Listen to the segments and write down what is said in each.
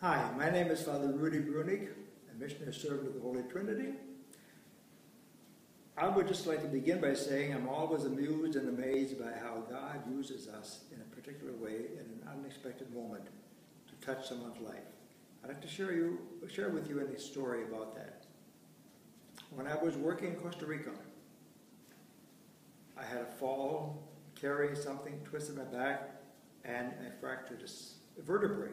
Hi, my name is Father Rudy Bruenig, a missionary servant of the Holy Trinity. I would just like to begin by saying I'm always amused and amazed by how God uses us in a particular way in an unexpected moment to touch someone's life. I'd like to share with you a story about that. When I was working in Costa Rica, I had a fall, carrying something, twisted my back, and I fractured a vertebrae.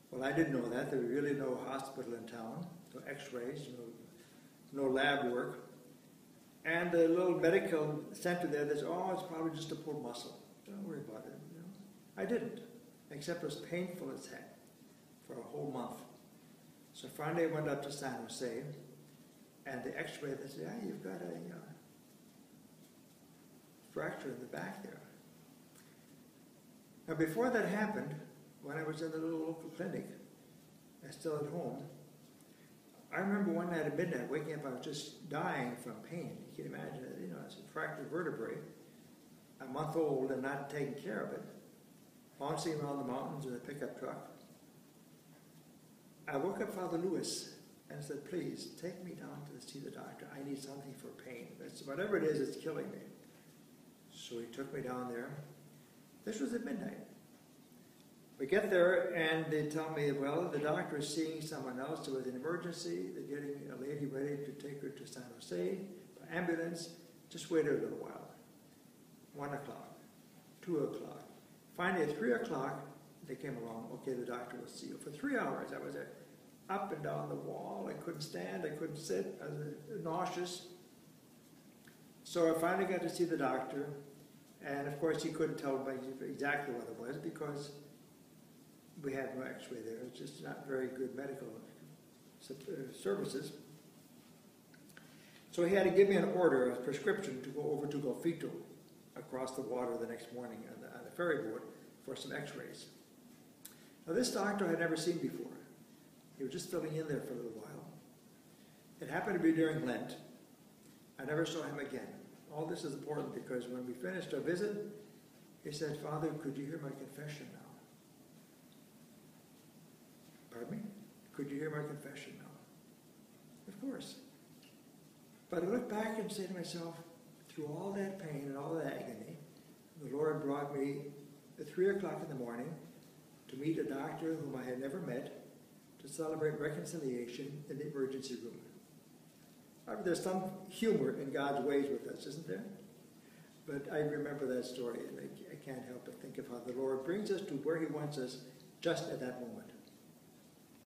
Well, I didn't know that. There was really no hospital in town, no x-rays, no lab work. And the little medical center there, they said, oh, it's probably just a pulled muscle. Don't worry about it. I didn't, except it was painful as heck for a whole month. So finally I went up to San Jose, and the x-ray, they said, yeah, you've got a fracture in the back there. Now before that happened, when I was in the little local clinic, I was still at home, I remember one night at midnight waking up, I was just dying from pain. You can imagine it, it's a fractured vertebrae, a month old and not taking care of it, bouncing around the mountains in a pickup truck. I woke up Father Lewis and said, please, take me down to see the doctor. I need something for pain. Whatever it is, it's killing me. So he took me down there. This was at midnight. We get there and they tell me, well, the doctor is seeing someone else. There was an emergency. They're getting a lady ready to take her to San Jose, by ambulance. Just wait a little while. 1 o'clock, 2 o'clock. Finally at 3 o'clock, they came along. Okay, the doctor will see you. For 3 hours, I was there, up and down the wall. I couldn't stand, I couldn't sit. I was nauseous. So I finally got to see the doctor. And of course, he couldn't tell me exactly what it was because we had no x-ray there. It's just not very good medical services. So he had to give me an order, a prescription to go over to Golfito across the water the next morning on the ferry boat for some x-rays. Now this doctor I had never seen before. He was just filling in there for a little while. It happened to be during Lent. I never saw him again. All this is important because when we finished our visit, he said, Father, could you hear my confession now? Pardon me? Could you hear my confession now? Of course. But I look back and say to myself, through all that pain and all that agony, the Lord brought me at 3 o'clock in the morning to meet a doctor whom I had never met to celebrate reconciliation in the emergency room. There's some humor in God's ways with us, isn't there? But I remember that story, and I can't help but think of how the Lord brings us to where He wants us just at that moment.